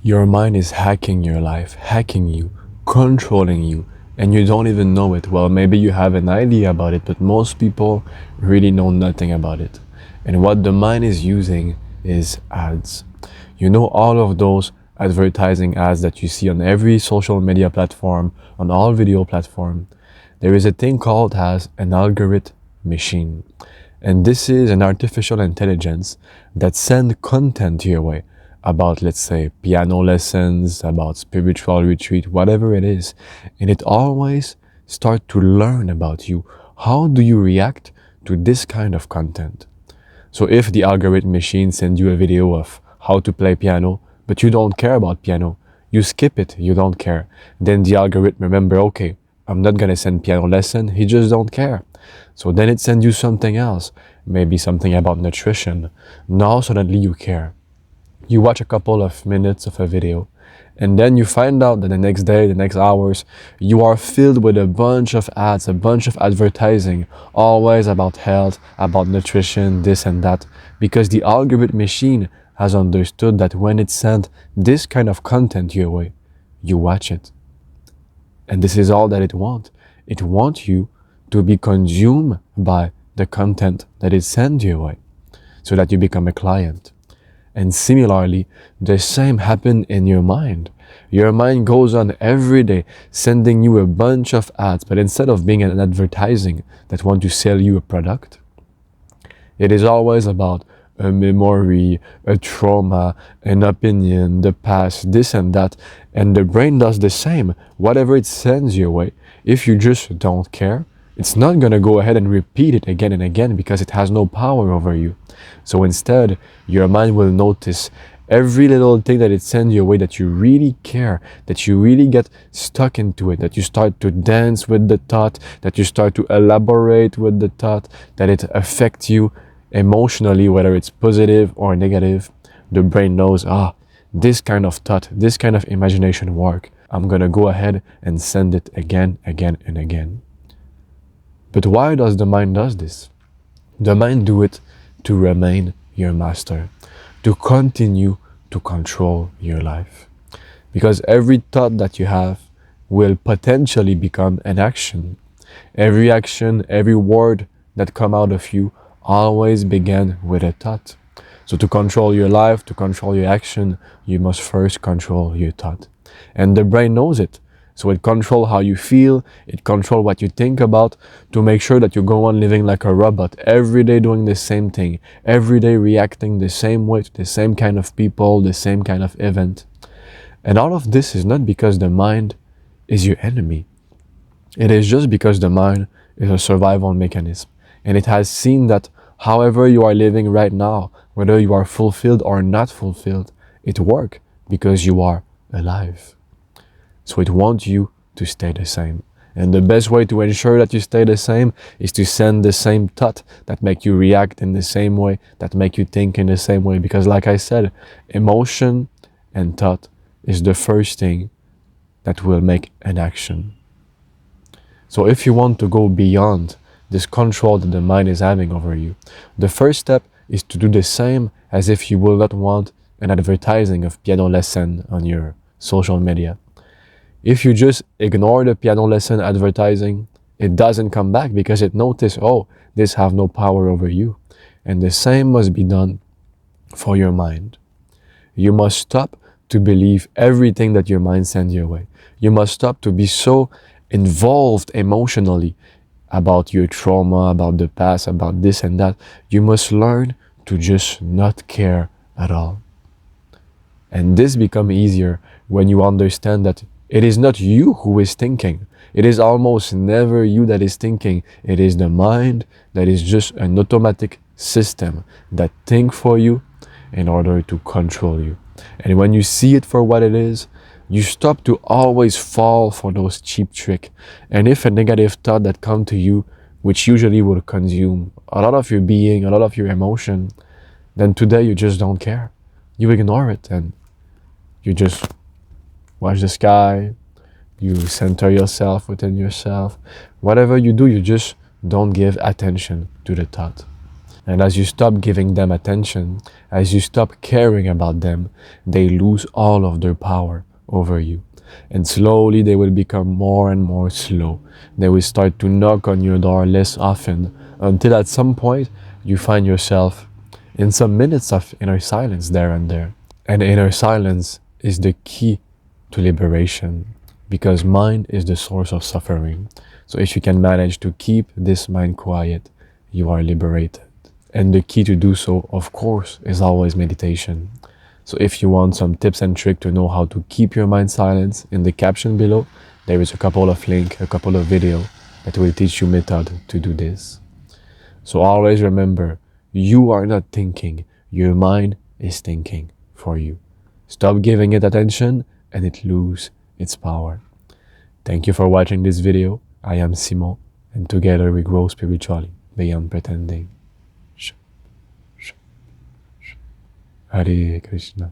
Your mind is hacking your life, hacking you, controlling you, and you don't even know it. Well, maybe you have an idea about it, but most people really know nothing about it. And what the mind is using is ads. You know, all of those advertising ads that you see on every social media platform, on all video platform. There is a thing called as an algorithm machine. And this is an artificial intelligence that send content your way about, let's say, piano lessons, about spiritual retreat, whatever it is. And it always start to learn about you. How do you react to this kind of content? So if the algorithm machine sends you a video of how to play piano, but you don't care about piano, you skip it, you don't care. Then the algorithm remember, okay, I'm not gonna send piano lesson, he just don't care. So then it sends you something else, maybe something about nutrition. Now suddenly you care. You watch a couple of minutes of a video, and then you find out that the next day, the next hours, you are filled with a bunch of ads, a bunch of advertising, always about health, about nutrition, this and that, because the algorithm machine has understood that when it sent this kind of content your way, you watch it. And this is all that it wants. It wants you to be consumed by the content that it sends your way, so that you become a client. And similarly, the same happen in your mind. Your mind goes on every day sending you a bunch of ads, but instead of being an advertising that want to sell you a product, it is always about a memory, a trauma, an opinion, the past, this and that. And the brain does the same. Whatever it sends your way, if you just don't care, it's not gonna go ahead and repeat it again and again because it has no power over you. So instead, your mind will notice every little thing that it sends your way that you really care, that you really get stuck into it, that you start to dance with the thought, that you start to elaborate with the thought, that it affects you emotionally, whether it's positive or negative. The brain knows, this kind of thought, this kind of imagination work. I'm gonna go ahead and send it again, again, and again. But why does the mind does this? The mind do it to remain your master, to continue to control your life. Because every thought that you have will potentially become an action. Every action, every word that come out of you always began with a thought. So to control your life, to control your action, you must first control your thought. And the brain knows it. So it controls how you feel, it controls what you think about, to make sure that you go on living like a robot, every day doing the same thing, every day reacting the same way to the same kind of people, the same kind of event. And all of this is not because the mind is your enemy. It is just because the mind is a survival mechanism. And it has seen that however you are living right now, whether you are fulfilled or not fulfilled, it works because you are alive. So it wants you to stay the same. And the best way to ensure that you stay the same is to send the same thought that make you react in the same way, that make you think in the same way. Because like I said, emotion and thought is the first thing that will make an action. So if you want to go beyond this control that the mind is having over you, the first step is to do the same as if you will not want an advertising of piano lesson on your social media. If you just ignore the piano lesson advertising, it doesn't come back because it notices, this have no power over you. And the same must be done for your mind. You must stop to believe everything that your mind sends your way. You must stop to be so involved emotionally about your trauma, about the past, about this and that. You must learn to just not care at all. And this becomes easier when you understand that it is not you who is thinking. It is almost never you that is thinking. It is the mind that is just an automatic system that thinks for you in order to control you. And when you see it for what it is, you stop to always fall for those cheap tricks. And if a negative thought that comes to you, which usually will consume a lot of your being, a lot of your emotion, then today you just don't care. You ignore it and you just watch the sky, you center yourself within yourself. Whatever you do, you just don't give attention to the thought. And as you stop giving them attention, as you stop caring about them, they lose all of their power over you. And slowly they will become more and more slow. They will start to knock on your door less often, until at some point you find yourself in some minutes of inner silence there and there. And inner silence is the key to liberation, because mind is the source of suffering. So if you can manage to keep this mind quiet, you are liberated. And the key to do so, of course, is always meditation. So if you want some tips and tricks to know how to keep your mind silent, in the caption below, there is a couple of links, a couple of videos that will teach you method to do this. So always remember, you are not thinking, your mind is thinking for you. Stop giving it attention and it loses its power. Thank you for watching this video. I am Simon, and together we grow spiritually beyond pretending. Hare Krishna.